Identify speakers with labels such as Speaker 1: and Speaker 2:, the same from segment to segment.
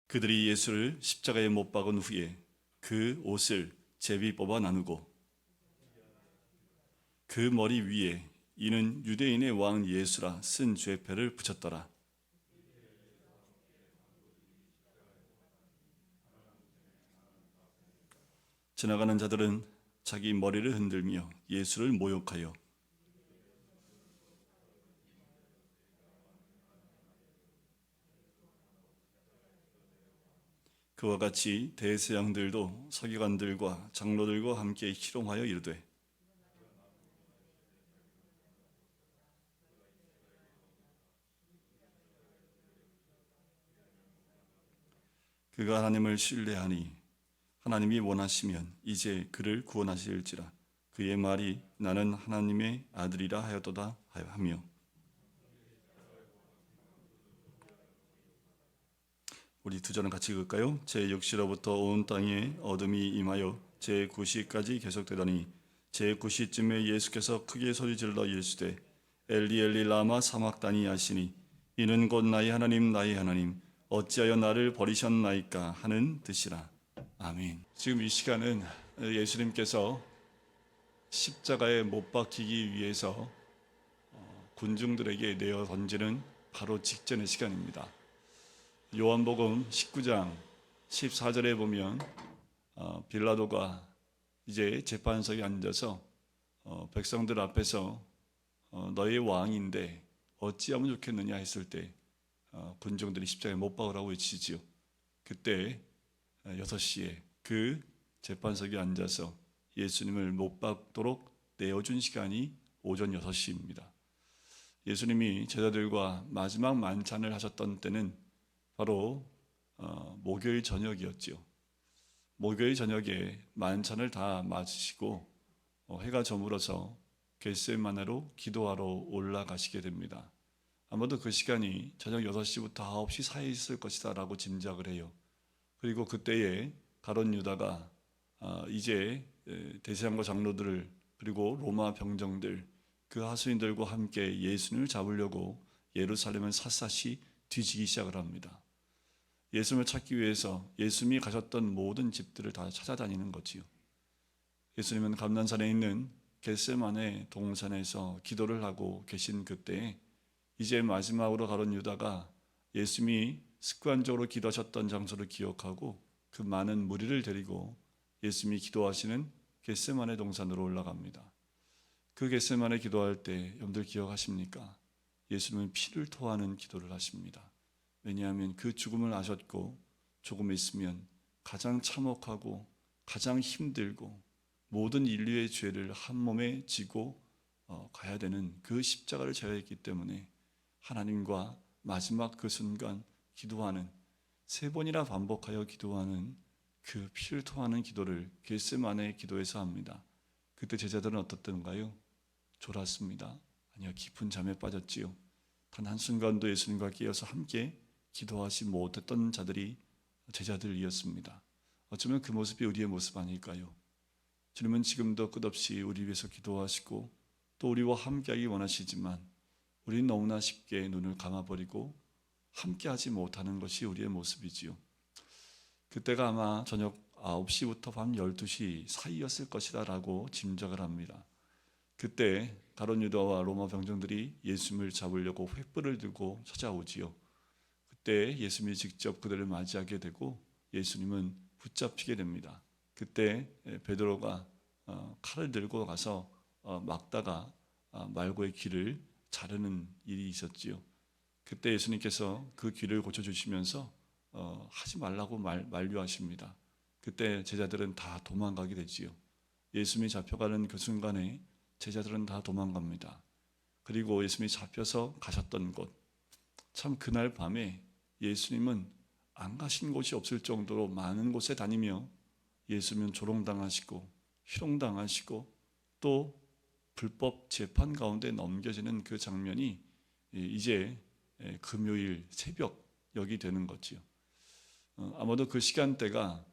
Speaker 1: 그들이 예수를 십자가에 못 박은 후에 그 옷을 제비 뽑아 나누고 그 머리 위에 이는 유대인의 왕 예수라 쓴 죄패를 붙였더라. 지나가는 자들은 자기 머리를 흔들며 예수를 모욕하여 그와 같이 대제사장들도 서기관들과 장로들과 함께 희롱하여 이르되 그가 하나님을 신뢰하니 하나님이 원하시면 이제 그를 구원하실지라. 그의 말이 나는 하나님의 아들이라 하였도다 하며. 우리 두 절은 같이 읽을까요? 제6시로부터 온 땅에 어둠이 임하여 제9시까지 계속되더니 제9시쯤에 예수께서 크게 소리질러 이르시되 엘리 엘리 라마 사막다니 하시니 이는 곧 나의 하나님 어찌하여 나를 버리셨나이까 하는 뜻이라. 아멘. 지금 이 시간은 예수님께서 십자가에 못 박히기 위해서 군중들에게 내어 던지는 바로 직전의 시간입니다. 요한복음 19장 14절에 보면 빌라도가 이제 재판석에 앉아서 백성들 앞에서 너의 왕인데 어찌하면 좋겠느냐 했을 때 군중들이 십자가에 못 박으라고 외치지요. 그때 6시에 그 재판석에 앉아서 예수님을 못 박도록 내어준 시간이 오전 6시입니다. 예수님이 제자들과 마지막 만찬을 하셨던 때는 바로 목요일 저녁이었지요. 목요일 저녁에 만찬을 다 마치시고 해가 저물어서 겟세마네로 기도하러 올라가시게 됩니다. 아마도 그 시간이 저녁 6시부터 9시 사이에 있을 것이다 라고 짐작을 해요. 그리고 그때에 가룟 유다가 이제 대제사장과 장로들을 그리고 로마 병정들 그 하수인들과 함께 예수님을 잡으려고 예루살렘을 샅샅이 뒤지기 시작을 합니다. 예수님을 찾기 위해서 예수님이 가셨던 모든 집들을 다 찾아다니는 거지요. 예수님은 감난산에 있는 겟세마네 동산에서 기도를 하고 계신 그때에 이제 마지막으로 가룟 유다가 예수님이 습관적으로 기도하셨던 장소를 기억하고 그 많은 무리를 데리고 예수님이 기도하시는 겟세마네 동산으로 올라갑니다. 그 겟세마네 기도할 때 여러분들 기억하십니까? 예수님은 피를 토하는 기도를 하십니다. 왜냐하면 그 죽음을 아셨고 조금 있으면 가장 참혹하고 가장 힘들고 모든 인류의 죄를 한 몸에 지고 가야 되는 그 십자가를 져야 했기 때문에 하나님과 마지막 그 순간 기도하는 3번이나 반복하여 기도하는 그 피를 토하는 기도를 겟세마네 기도에서 합니다. 그때 제자들은 어떻던가요? 졸았습니다. 아니요, 깊은 잠에 빠졌지요. 단 한순간도 예수님과 깨어서 함께 기도하지 못했던 자들이 제자들이었습니다. 어쩌면 그 모습이 우리의 모습 아닐까요? 주님은 지금도 끝없이 우리 위해서 기도하시고 또 우리와 함께하기 원하시지만 우리는 너무나 쉽게 눈을 감아버리고 함께하지 못하는 것이 우리의 모습이지요. 그때가 아마 저녁 9시부터 밤 12시 사이였을 것이다 라고 짐작을 합니다. 그때 가룟 유다와 로마 병정들이 예수님을 잡으려고 횃불을 들고 찾아오지요. 그때 예수님이 직접 그들을 맞이하게 되고 예수님은 붙잡히게 됩니다. 그때 베드로가 칼을 들고 가서 막다가 말고의 귀를 자르는 일이 있었지요. 그때 예수님께서 그 귀를 고쳐주시면서 하지 말라고 만류하십니다. 그때 제자들은 다 도망가게 되지요. 예수님이 잡혀가는 그 순간에 제자들은 다 도망갑니다. 그리고 예수님이 잡혀서 가셨던 곳, 참 그날 밤에 예수님은 안 가신 곳이 없을 정도로 많은 곳에 다니며 예수님은 조롱당하시고 희롱당하시고 또 불법 재판 가운데 넘겨지는 그 장면이 이제 금요일 새벽역이 되는 거지요. 아마도 그 시간대가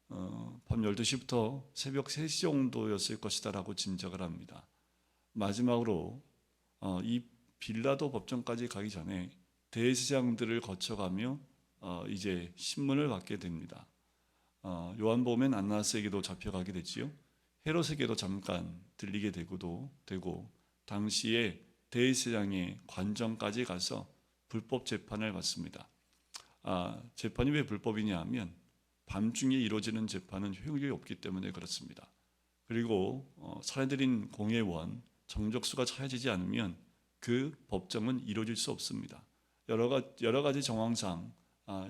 Speaker 1: 밤 12시부터 새벽 3시 정도였을 것이다 라고 짐작을 합니다. 마지막으로 이 빌라도 법정까지 가기 전에 대제사장들을 거쳐가며 이제 신문을 받게 됩니다. 요한복음엔 안나스에게도 잡혀가게 됐지요. 헤롯에게도 잠깐 들리게 되고 당시에 대제사장의 관정까지 가서 불법 재판을 받습니다. 재판이 왜 불법이냐 하면 밤중에 이루어지는 재판은 효력이 없기 때문에 그렇습니다. 그리고 살해드린 공회원 정족수가 차여지지 않으면 그 법정은 이루어질 수 없습니다. 여러 가지 정황상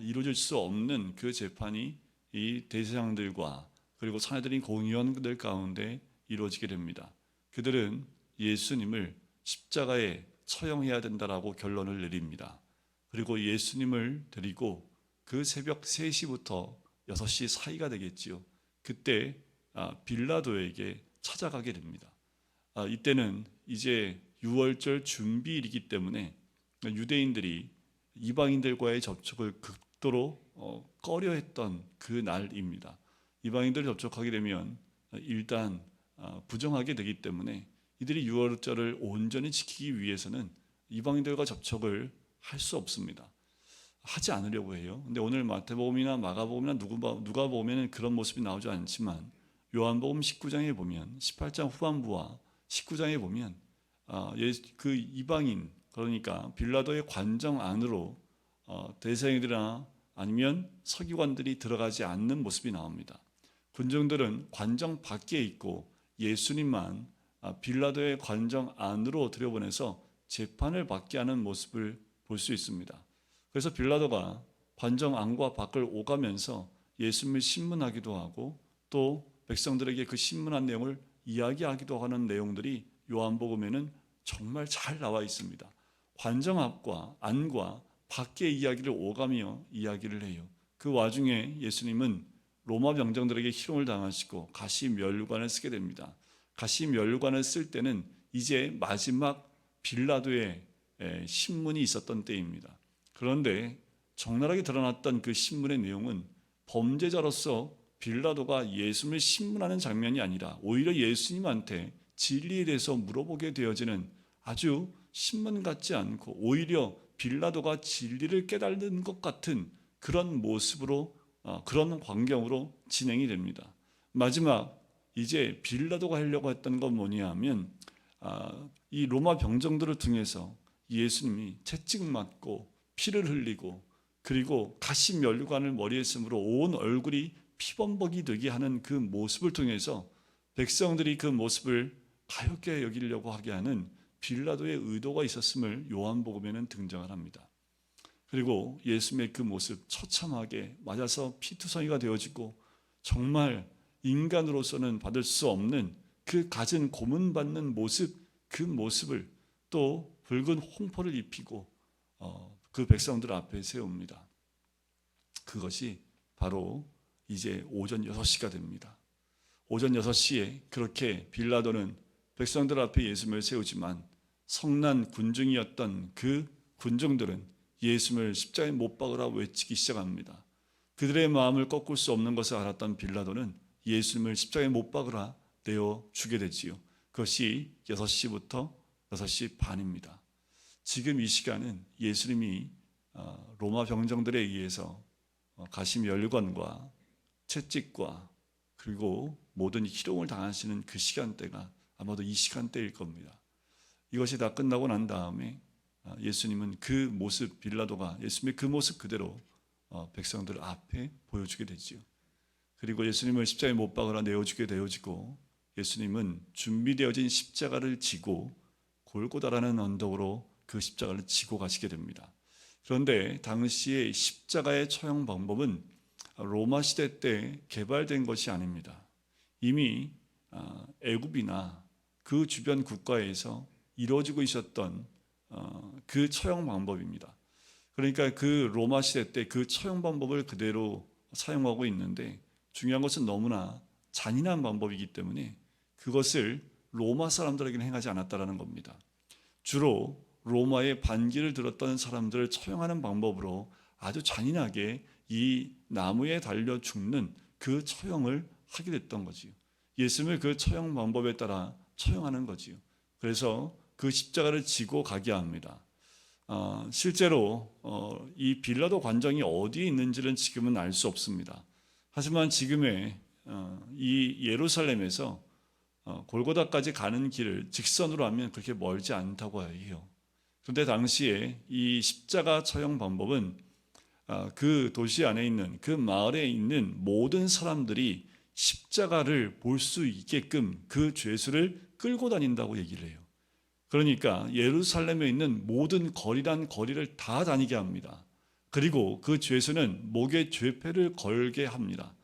Speaker 1: 이루어질 수 없는 그 재판이 이 대제사장들과 그리고 살해드린 공회원들 가운데 이루어지게 됩니다. 그들은 예수님을 십자가에 처형해야 된다라고 결론을 내립니다. 그리고 예수님을 데리고 그 새벽 3시부터 6시 사이가 되겠지요. 그때 빌라도에게 찾아가게 됩니다. 이때는 이제 유월절 준비일이기 때문에 유대인들이 이방인들과의 접촉을 극도로 꺼려했던 그 날입니다. 이방인들 접촉하게 되면 일단 부정하게 되기 때문에 이들이 유월절을 온전히 지키기 위해서는 이방인들과 접촉을 할 수 없습니다. 하지 않으려고 해요. 근데 오늘 마태복음이나 마가복음이나 누가복음에는 그런 모습이 나오지 않지만 요한복음 19장에 보면 18장 후반부와 19장에 보면 그 이방인 그러니까 빌라도의 관정 안으로 대제사장들이나 아니면 서기관들이 들어가지 않는 모습이 나옵니다. 군중들은 관정 밖에 있고 예수님만 빌라도의 관정 안으로 들여보내서 재판을 받게 하는 모습을 볼 수 있습니다. 그래서 빌라도가 관정 안과 밖을 오가면서 예수님을 신문하기도 하고 또 백성들에게 그 신문한 내용을 이야기하기도 하는 내용들이 요한복음에는 정말 잘 나와 있습니다. 관정 앞과 안과 밖의 이야기를 오가며 이야기를 해요. 그 와중에 예수님은 로마 병정들에게 희롱을 당하시고 가시면류관을 쓰게 됩니다. 가시면류관을 쓸 때는 이제 마지막 빌라도의 신문이 있었던 때입니다. 그런데 적나라하게 드러났던 그 신문의 내용은 범죄자로서 빌라도가 예수님을 신문하는 장면이 아니라 오히려 예수님한테 진리에 대해서 물어보게 되어지는 아주 신문 같지 않고 오히려 빌라도가 진리를 깨달는 것 같은 그런 모습으로 그런 광경으로 진행이 됩니다. 마지막 이제 빌라도가 하려고 했던 건 뭐냐 하면 이 로마 병정들을 통해서 예수님이 채찍맞고 피를 흘리고 그리고 가시면류관을 머리에 쓰므로 온 얼굴이 피범벅이 되게 하는 그 모습을 통해서 백성들이 그 모습을 가엾게 여기려고 하게 하는 빌라도의 의도가 있었음을 요한복음에는 등장을 합니다. 그리고 예수님의 그 모습 처참하게 맞아서 피투성이가 되어지고 정말 인간으로서는 받을 수 없는 그 갖은 고문받는 모습 그 모습을 또 붉은 홍포를 입히고 그 백성들 앞에 세웁니다. 그것이 바로 이제 오전 6시가 됩니다. 오전 6시에 그렇게 빌라도는 백성들 앞에 예수님을 세우지만 성난 군중이었던 그 군중들은 예수님을 십자가에 못 박으라 외치기 시작합니다. 그들의 마음을 꺾을 수 없는 것을 알았던 빌라도는 예수님을 십자가에 못 박으라 내어 주게 되지요. 그것이 6시부터 6시 반입니다. 지금 이 시간은 예수님이 로마 병정들에 의해서 가시면류관과 채찍과 그리고 모든 희롱을 당하시는 그 시간대가 아마도 이 시간대일 겁니다. 이것이 다 끝나고 난 다음에 예수님은 그 모습 빌라도가 예수님의 그 모습 그대로 백성들 앞에 보여주게 되지요. 그리고 예수님을 십자가에 못 박으라 내어주게 되어지고 예수님은 준비되어진 십자가를 지고 골고다라는 언덕으로 그 십자가를 지고 가시게 됩니다. 그런데 당시의 십자가의 처형 방법은 로마 시대 때 개발된 것이 아닙니다. 이미 애굽이나 그 주변 국가에서 이루어지고 있었던 그 처형 방법입니다. 그러니까 그 로마 시대 때 그 처형 방법을 그대로 사용하고 있는데 중요한 것은 너무나 잔인한 방법이기 때문에 그것을 로마 사람들에게는 행하지 않았다라는 겁니다. 주로 로마의 반기를 들었던 사람들을 처형하는 방법으로 아주 잔인하게 이 나무에 달려 죽는 그 처형을 하게 됐던 거지요. 예수님을 그 처형 방법에 따라 처형하는 거지요. 그래서 그 십자가를 지고 가게 합니다. 실제로 이 빌라도 관정이 어디에 있는지는 지금은 알 수 없습니다. 하지만 지금의 이 예루살렘에서 골고다까지 가는 길을 직선으로 하면 그렇게 멀지 않다고 해요. 그런데 당시에 이 십자가 처형 방법은 그 도시 안에 있는 그 마을에 있는 모든 사람들이 십자가를 볼 수 있게끔 그 죄수를 끌고 다닌다고 얘기를 해요. 그러니까 예루살렘에 있는 모든 거리란 거리를 다 다니게 합니다. 그리고 그 죄수는 목에 죄패를 걸게 합니다.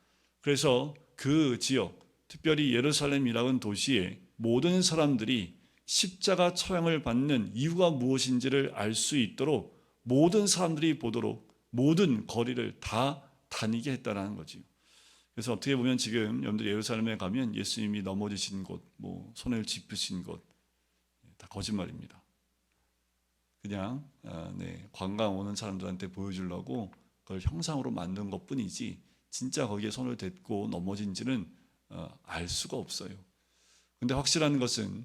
Speaker 1: 그래서 그 지역, 특별히 예루살렘이라는 도시의 모든 사람들이 십자가 처형을 받는 이유가 무엇인지를 알 수 있도록 모든 사람들이 보도록 모든 거리를 다 다니게 했다는 거지요. 그래서 어떻게 보면 지금 여러분들 예루살렘에 가면 예수님이 넘어지신 곳, 손을 짚으신 곳, 다 거짓말입니다. 그냥 관광 오는 사람들한테 보여주려고 그걸 형상으로 만든 것뿐이지 진짜 거기에 손을 댔고 넘어진지는 알 수가 없어요. 근데 확실한 것은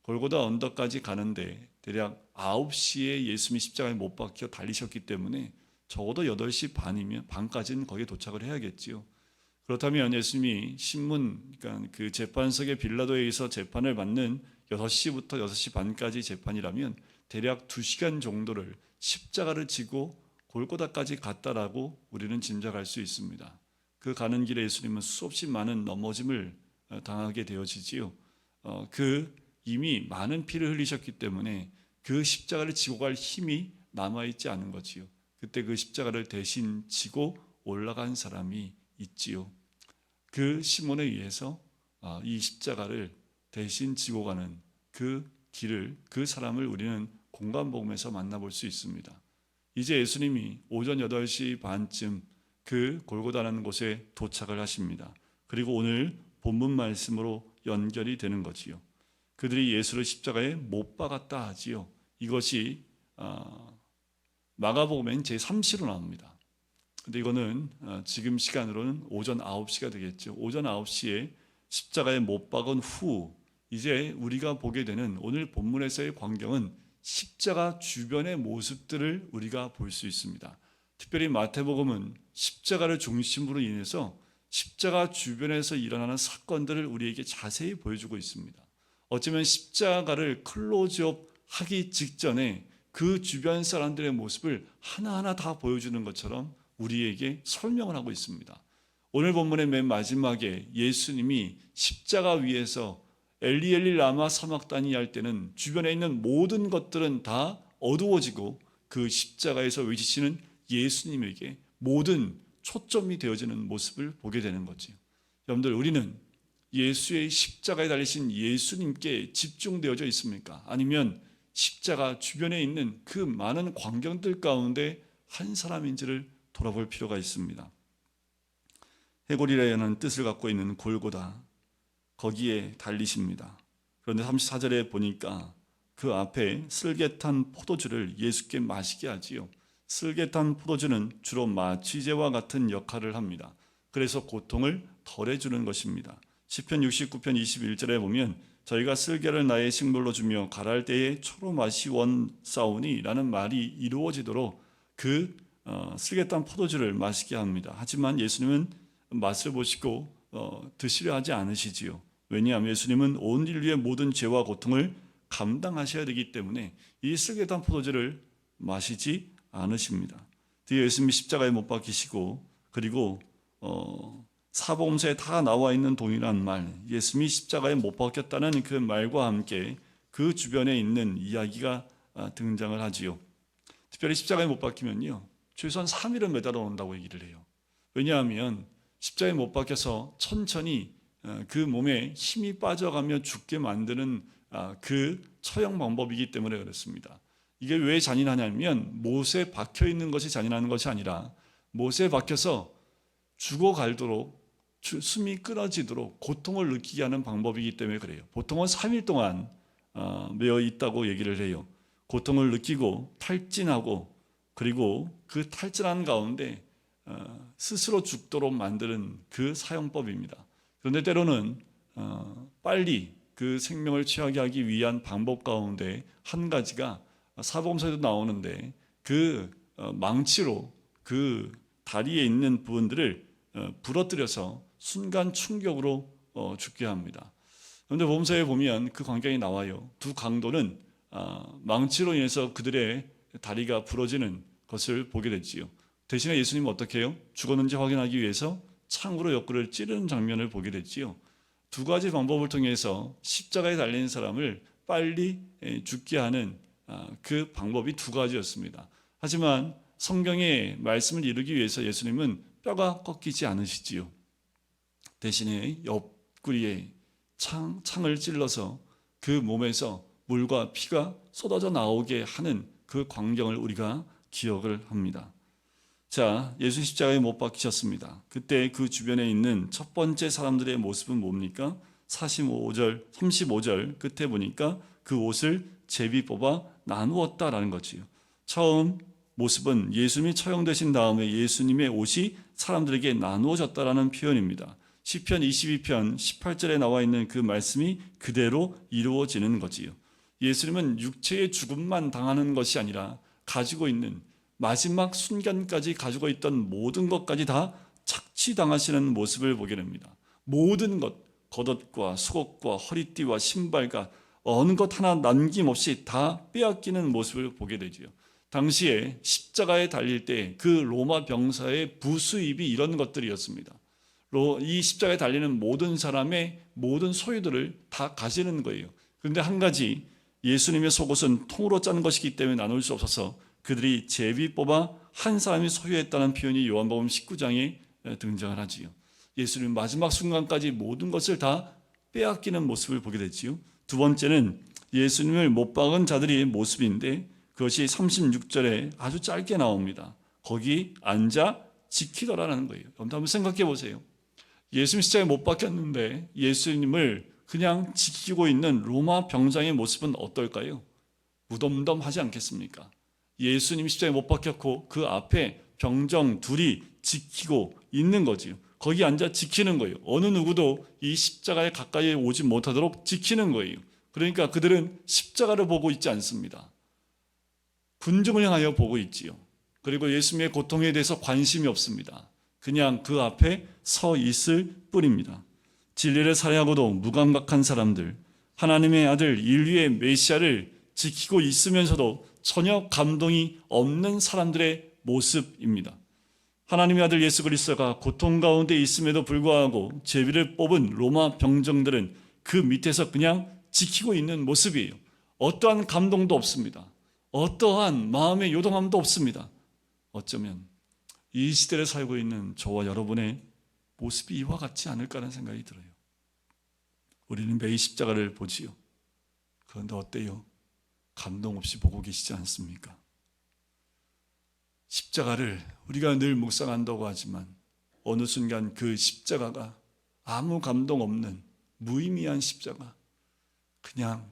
Speaker 1: 골고다 언덕까지 가는데 대략 9시에 예수님이 십자가에 못 박혀 달리셨기 때문에 적어도 8시 반까지는 거기에 도착을 해야겠지요. 그렇다면 예수님이 그러니까 그 재판석의 빌라도에서 재판을 받는 6시부터 6시 반까지 재판이라면 대략 2시간 정도를 십자가를 지고 골고다까지 갔다라고 우리는 짐작할 수 있습니다. 그 가는 길에 예수님은 수없이 많은 넘어짐을 당하게 되어지지요. 이미 많은 피를 흘리셨기 때문에 그 십자가를 지고 갈 힘이 남아있지 않은 거지요. 그때 그 십자가를 대신 지고 올라간 사람이 있지요. 그 시몬에 의해서 이 십자가를 대신 지고 가는 그 길을, 그 사람을 우리는 공간복음에서 만나볼 수 있습니다. 이제 예수님이 오전 8시 반쯤 그 골고다라는 곳에 도착을 하십니다. 그리고 오늘 본문 말씀으로 연결이 되는 거지요. 그들이 예수를 십자가에 못 박았다 하지요. 이것이 마가복음엔 제3시로 나옵니다. 근데 이거는 지금 시간으로는 오전 9시가 되겠죠. 오전 9시에 십자가에 못 박은 후 이제 우리가 보게 되는 오늘 본문에서의 광경은 십자가 주변의 모습들을 우리가 볼 수 있습니다. 특별히 마태복음은 십자가를 중심으로 인해서 십자가 주변에서 일어나는 사건들을 우리에게 자세히 보여주고 있습니다. 어쩌면 십자가를 클로즈업 하기 직전에 그 주변 사람들의 모습을 하나하나 다 보여주는 것처럼 우리에게 설명을 하고 있습니다. 오늘 본문의 맨 마지막에 예수님이 십자가 위에서 엘리 엘리 라마 사막다니 할 때는 주변에 있는 모든 것들은 다 어두워지고 그 십자가에서 외치시는 예수님에게 모든 초점이 되어지는 모습을 보게 되는 거죠. 여러분들, 우리는 예수의 십자가에 달리신 예수님께 집중되어져 있습니까? 아니면 십자가 주변에 있는 그 많은 광경들 가운데 한 사람인지를 돌아볼 필요가 있습니다. 해골이라는 뜻을 갖고 있는 골고다, 거기에 달리십니다. 그런데 34절에 보니까 그 앞에 슬개탄 포도주를 예수께 마시게 하지요. 슬개탄 포도주는 주로 마취제와 같은 역할을 합니다. 그래서 고통을 덜해주는 것입니다. 시편 69편 21절에 보면 저희가 슬개를 나의 식물로 주며 가랄 때에 초로 맛이 원사오니 라는 말이 이루어지도록 그 슬개탄 포도주를 마시게 합니다. 하지만 예수님은 맛을 보시고 드시려 하지 않으시지요. 왜냐하면 예수님은 온 인류의 모든 죄와 고통을 감당하셔야 되기 때문에 이 슬개탄 포도주를 마시지 않으십니다. 뒤에 예수님이 십자가에 못 박히시고 그리고 사복음서에 다 나와 있는 동일한 말, 예수님이 십자가에 못 박혔다는 그 말과 함께 그 주변에 있는 이야기가 등장을 하지요. 특별히 십자가에 못 박히면요, 최소한 3일은 매달아 놓는다고 얘기를 해요. 왜냐하면 십자가에 못 박혀서 천천히 그 몸에 힘이 빠져가며 죽게 만드는 그 처형 방법이기 때문에 그렇습니다. 이게 왜 잔인하냐면 못에 박혀 있는 것이 잔인한 것이 아니라 못에 박혀서 죽어갈도록 숨이 끊어지도록 고통을 느끼게 하는 방법이기 때문에 그래요. 보통은 3일 동안 매어 있다고 얘기를 해요. 고통을 느끼고 탈진하고 그리고 그 탈진한 가운데 스스로 죽도록 만드는 그 사형법입니다. 그런데 때로는 빨리 그 생명을 취하게 하기 위한 방법 가운데 한 가지가 사복음서에도 나오는데 그 망치로 그 다리에 있는 부분들을 부러뜨려서 순간 충격으로 죽게 합니다. 그런데 복음서에 보면 그 광경이 나와요. 두 강도는 망치로 인해서 그들의 다리가 부러지는 것을 보게 됐지요. 대신에 예수님은 어떻게 해요? 죽었는지 확인하기 위해서 창으로 옆구리를 찌르는 장면을 보게 됐지요. 두 가지 방법을 통해서 십자가에 달린 사람을 빨리 죽게 하는 그 방법이 두 가지였습니다. 하지만 성경의 말씀을 이루기 위해서 예수님은 뼈가 꺾이지 않으시지요. 대신에 옆구리에 창을 찔러서 그 몸에서 물과 피가 쏟아져 나오게 하는 그 광경을 우리가 기억을 합니다. 자, 예수 십자가에 못 박히셨습니다. 그때 그 주변에 있는 첫 번째 사람들의 모습은 뭡니까? 35절 끝에 보니까 그 옷을 제비 뽑아 나누었다라는 거지요. 처음 모습은 예수님이 처형되신 다음에 예수님의 옷이 사람들에게 나누어졌다라는 표현입니다. 시편 22편 18절에 나와 있는 그 말씀이 그대로 이루어지는 거지요. 예수님은 육체의 죽음만 당하는 것이 아니라 가지고 있는 마지막 순간까지 가지고 있던 모든 것까지 다 착취당하시는 모습을 보게 됩니다. 모든 것, 겉옷과 속옷과 허리띠와 신발과 어느 것 하나 남김없이 다 빼앗기는 모습을 보게 되지요. 당시에 십자가에 달릴 때 그 로마 병사의 부수입이 이런 것들이었습니다. 이 십자가에 달리는 모든 사람의 모든 소유들을 다 가지는 거예요. 그런데 한 가지, 예수님의 속옷은 통으로 짠 것이기 때문에 나눌 수 없어서 그들이 제비 뽑아 한 사람이 소유했다는 표현이 요한복음 19장에 등장을 하지요. 예수님 마지막 순간까지 모든 것을 다 빼앗기는 모습을 보게 됐지요. 두 번째는 예수님을 못 박은 자들의 모습인데 그것이 36절에 아주 짧게 나옵니다. 거기 앉아 지키더라는 거예요. 여러분 한번 생각해 보세요. 예수님 십자가에 못 박혔는데 예수님을 그냥 지키고 있는 로마 병장의 모습은 어떨까요? 무덤덤하지 않겠습니까? 예수님 십자가에 못 박혔고 그 앞에 병정 둘이 지키고 있는 거지요. 거기 앉아 지키는 거예요. 어느 누구도 이 십자가에 가까이 오지 못하도록 지키는 거예요. 그러니까 그들은 십자가를 보고 있지 않습니다. 군중을 향하여 보고 있지요. 그리고 예수님의 고통에 대해서 관심이 없습니다. 그냥 그 앞에 서 있을 뿐입니다. 진리를 살해하고도 무감각한 사람들, 하나님의 아들 인류의 메시아를 지키고 있으면서도 전혀 감동이 없는 사람들의 모습입니다. 하나님의 아들 예수 그리스도가 고통 가운데 있음에도 불구하고 제비를 뽑은 로마 병정들은 그 밑에서 그냥 지키고 있는 모습이에요. 어떠한 감동도 없습니다. 어떠한 마음의 요동함도 없습니다. 어쩌면 이 시대를 살고 있는 저와 여러분의 모습이 이와 같지 않을까라는 생각이 들어요. 우리는 매일 십자가를 보지요. 그런데 어때요? 감동 없이 보고 계시지 않습니까? 십자가를 우리가 늘 묵상한다고 하지만 어느 순간 그 십자가가 아무 감동 없는 무의미한 십자가, 그냥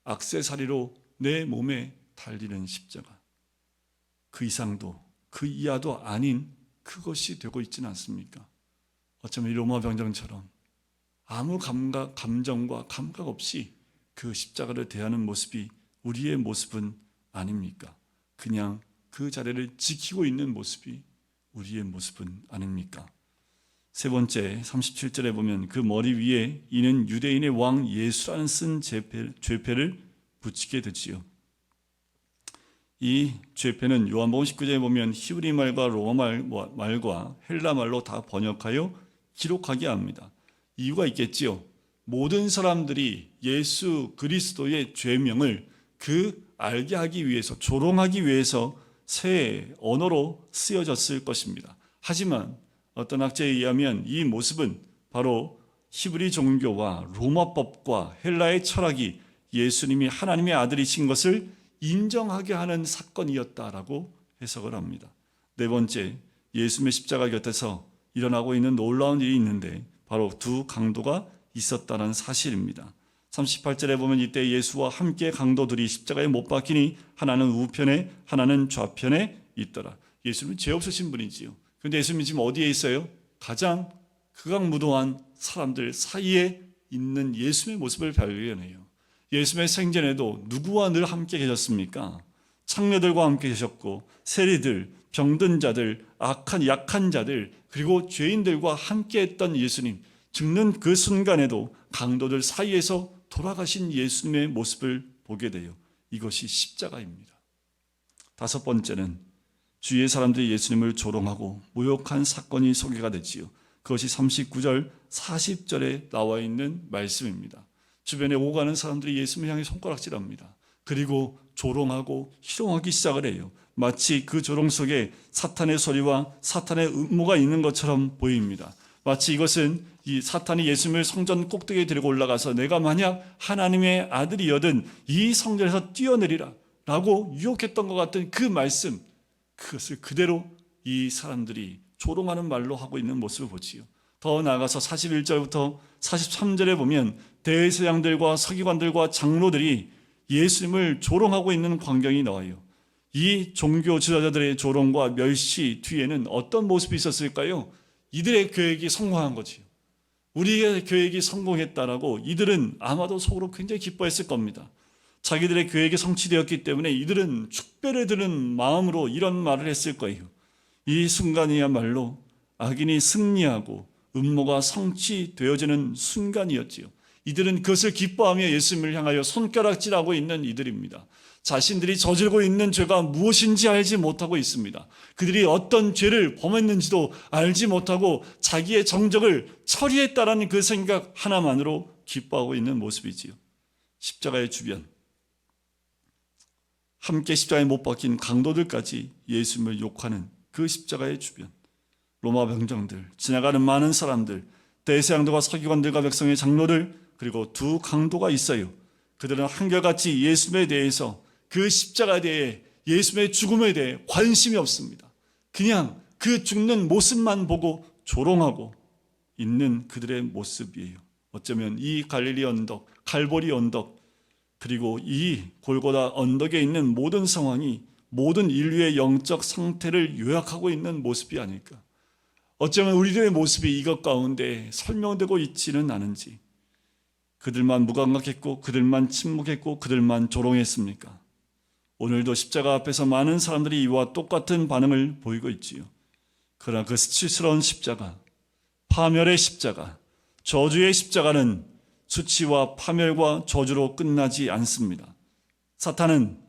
Speaker 1: 액세서리로 내 몸에 달리는 십자가, 그 이상도 그 이하도 아닌 그것이 되고 있지는 않습니까? 어쩌면 이 로마 병정처럼 아무 감정과 감각 없이 그 십자가를 대하는 모습이 우리의 모습은 아닙니까? 그냥 그 자리를 지키고 있는 모습이 우리의 모습은 아닙니까? 세 번째 37절에 보면 그 머리 위에 이는 유대인의 왕 예수라는 쓴 죄패를 붙이게 되지요. 이 죄패는 요한복음 19장에 보면 히브리 말과 로마 말과 헬라 말로 다 번역하여 기록하게 합니다. 이유가 있겠지요. 모든 사람들이 예수 그리스도의 죄명을 알게 하기 위해서, 조롱하기 위해서 새 언어로 쓰여졌을 것입니다. 하지만 어떤 학자에 의하면 이 모습은 바로 히브리 종교와 로마법과 헬라의 철학이 예수님이 하나님의 아들이신 것을 인정하게 하는 사건이었다라고 해석을 합니다. 네 번째, 예수님의 십자가 곁에서 일어나고 있는 놀라운 일이 있는데 바로 두 강도가 있었다는 사실입니다. 38절에 보면 이때 예수와 함께 강도들이 십자가에 못 박히니 하나는 우편에 하나는 좌편에 있더라. 예수님은 죄 없으신 분이지요. 그런데 예수님이 지금 어디에 있어요? 가장 극악무도한 사람들 사이에 있는 예수님의 모습을 발견해요. 예수님의 생전에도 누구와 늘 함께 계셨습니까? 창녀들과 함께 계셨고 세리들, 병든 자들, 약한 자들, 그리고 죄인들과 함께 했던 예수님, 죽는 그 순간에도 강도들 사이에서 돌아가신 예수님의 모습을 보게 돼요. 이것이 십자가입니다. 다섯 번째는 주위의 사람들이 예수님을 조롱하고 모욕한 사건이 소개가 되지요. 그것이 39절, 40절에 나와 있는 말씀입니다. 주변에 오가는 사람들이 예수님을 향해 손가락질합니다. 그리고 조롱하고 희롱하기 시작을 해요. 마치 그 조롱 속에 사탄의 소리와 사탄의 음모가 있는 것처럼 보입니다. 마치 이것은 이 사탄이 예수님을 성전 꼭대기에 들고 올라가서 내가 만약 하나님의 아들이여든 이 성전에서 뛰어내리라 라고 유혹했던 것 같은 그 말씀, 그것을 그대로 이 사람들이 조롱하는 말로 하고 있는 모습을 보지요. 더 나아가서 41절부터 43절에 보면 대제사장들과 서기관들과 장로들이 예수님을 조롱하고 있는 광경이 나와요. 이 종교 지도자들의 조롱과 멸시 뒤에는 어떤 모습이 있었을까요? 이들의 계획이 성공한 거지요. 우리의 계획이 성공했다라고 이들은 아마도 속으로 굉장히 기뻐했을 겁니다. 자기들의 계획이 성취되었기 때문에 이들은 축배를 드는 마음으로 이런 말을 했을 거예요. 이 순간이야말로 악인이 승리하고 음모가 성취되어지는 순간이었지요. 이들은 그것을 기뻐하며 예수님을 향하여 손가락질하고 있는 이들입니다. 자신들이 저지르고 있는 죄가 무엇인지 알지 못하고 있습니다. 그들이 어떤 죄를 범했는지도 알지 못하고 자기의 정적을 처리했다라는 그 생각 하나만으로 기뻐하고 있는 모습이지요. 십자가의 주변, 함께 십자가에 못 박힌 강도들까지 예수님을 욕하는 그 십자가의 주변, 로마 병정들, 지나가는 많은 사람들, 대제사장들과 서기관들과 백성의 장로들, 그리고 두 강도가 있어요. 그들은 한결같이 예수님에 대해서, 그 십자가에 대해, 예수님의 죽음에 대해 관심이 없습니다. 그냥 그 죽는 모습만 보고 조롱하고 있는 그들의 모습이에요. 어쩌면 이 갈릴리 언덕, 갈보리 언덕, 그리고 이 골고다 언덕에 있는 모든 상황이 모든 인류의 영적 상태를 요약하고 있는 모습이 아닐까. 어쩌면 우리들의 모습이 이것 가운데 설명되고 있지는 않은지, 그들만 무감각했고 그들만 침묵했고 그들만 조롱했습니까? 오늘도 십자가 앞에서 많은 사람들이 이와 똑같은 반응을 보이고 있지요. 그러나 그 수치스러운 십자가, 파멸의 십자가, 저주의 십자가는 수치와 파멸과 저주로 끝나지 않습니다. 사탄은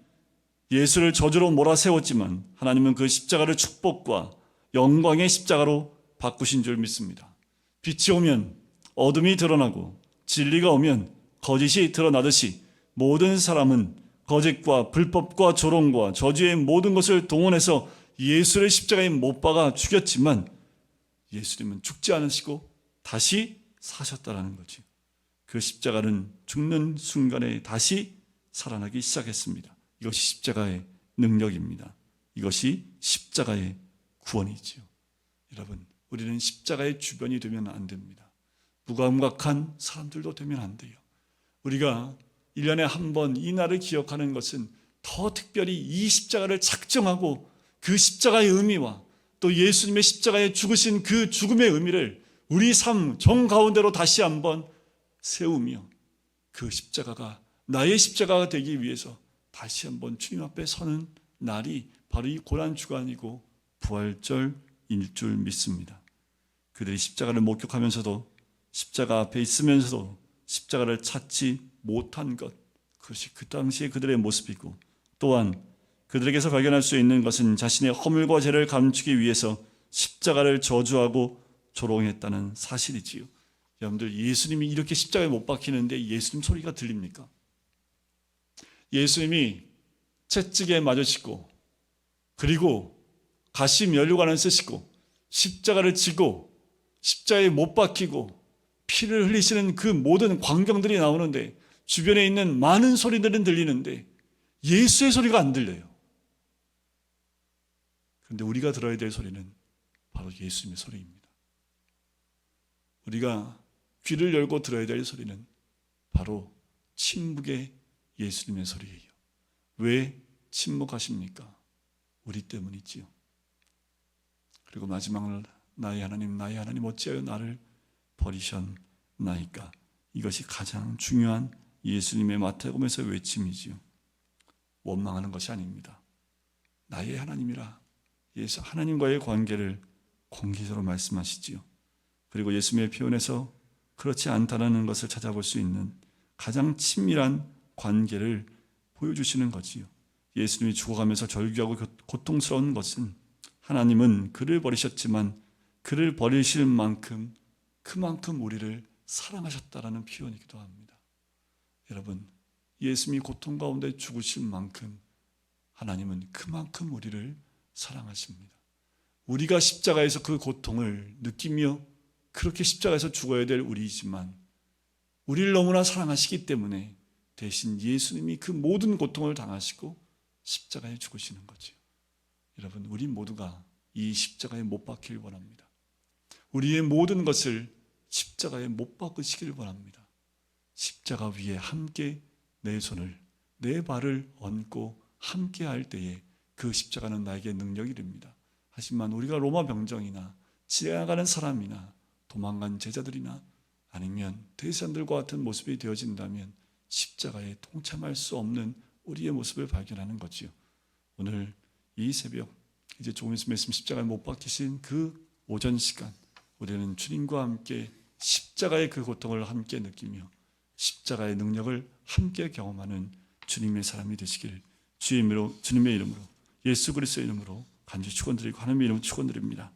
Speaker 1: 예수를 저주로 몰아세웠지만 하나님은 그 십자가를 축복과 영광의 십자가로 바꾸신 줄 믿습니다. 빛이 오면 어둠이 드러나고 진리가 오면 거짓이 드러나듯이 모든 사람은 거짓과 불법과 조롱과 저주의 모든 것을 동원해서 예수를 십자가에 못 박아 죽였지만 예수님은 죽지 않으시고 다시 사셨다는 거지. 그 십자가는 죽는 순간에 다시 살아나기 시작했습니다. 이것이 십자가의 능력입니다. 이것이 십자가의 구원이지요. 여러분, 우리는 십자가의 주변이 되면 안 됩니다. 무감각한 사람들도 되면 안 돼요. 우리가 1년에 한 번 이 날을 기억하는 것은 더 특별히 이 십자가를 작정하고 그 십자가의 의미와 또 예수님의 십자가에 죽으신 그 죽음의 의미를 우리 삶 정가운데로 다시 한번 세우며 그 십자가가 나의 십자가가 되기 위해서 다시 한번 주님 앞에 서는 날이 바로 이 고난주간이고 부활절일 줄 믿습니다. 그들이 십자가를 목격하면서도 십자가 앞에 있으면서도 십자가를 찾지 못한 것, 그것이 그 당시의 그들의 모습이고, 또한 그들에게서 발견할 수 있는 것은 자신의 허물과 죄를 감추기 위해서 십자가를 저주하고 조롱했다는 사실이지요. 여러분들, 예수님이 이렇게 십자가에 못 박히는데 예수님 소리가 들립니까? 예수님이 채찍에 맞으시고 그리고 가시 면류관을 쓰시고 십자가를 지고 십자가에 못 박히고 피를 흘리시는 그 모든 광경들이 나오는데 주변에 있는 많은 소리들은 들리는데 예수의 소리가 안 들려요. 그런데 우리가 들어야 될 소리는 바로 예수님의 소리입니다. 우리가 귀를 열고 들어야 될 소리는 바로 침묵의 예수님의 소리예요. 왜 침묵하십니까? 우리 때문이지요. 그리고 마지막으로 나의 하나님 어찌하여 나를 버리셨나이까? 이것이 가장 중요한 예수님의 마태복음에서 외침이지요. 원망하는 것이 아닙니다. 나의 하나님이라. 예수 하나님과의 관계를 공개적으로 말씀하시지요. 그리고 예수님의 표현에서 그렇지 않다라는 것을 찾아볼 수 있는 가장 친밀한 관계를 보여주시는 거지요. 예수님이 죽어가면서 절규하고 고통스러운 것은 하나님은 그를 버리셨지만 그를 버리실 만큼 그만큼 우리를 사랑하셨다라는 표현이기도 합니다. 여러분, 예수님이 고통 가운데 죽으실 만큼 하나님은 그만큼 우리를 사랑하십니다. 우리가 십자가에서 그 고통을 느끼며 그렇게 십자가에서 죽어야 될 우리이지만 우리를 너무나 사랑하시기 때문에 대신 예수님이 그 모든 고통을 당하시고 십자가에 죽으시는 거죠. 여러분, 우리 모두가 이 십자가에 못 박히길 원합니다. 우리의 모든 것을 십자가에 못 박으시길 원합니다. 십자가 위에 함께 내 손을, 내 발을 얹고 함께 할 때에 그 십자가는 나에게 능력이 됩니다. 하지만 우리가 로마 병정이나 지나가는 사람이나 도망간 제자들이나 아니면 대사들과 같은 모습이 되어진다면 십자가에 동참할 수 없는 우리의 모습을 발견하는 거지요. 오늘 이 새벽 이제 조금 있으면 십자가에 못 박히신 그 오전 시간 우리는 주님과 함께 십자가의 그 고통을 함께 느끼며 십자가의 능력을 함께 경험하는 주님의 사람이 되시길 주님의 이름으로 예수 그리스도의 이름으로 간절히 축원드리고 하나님의 이름으로 축원드립니다.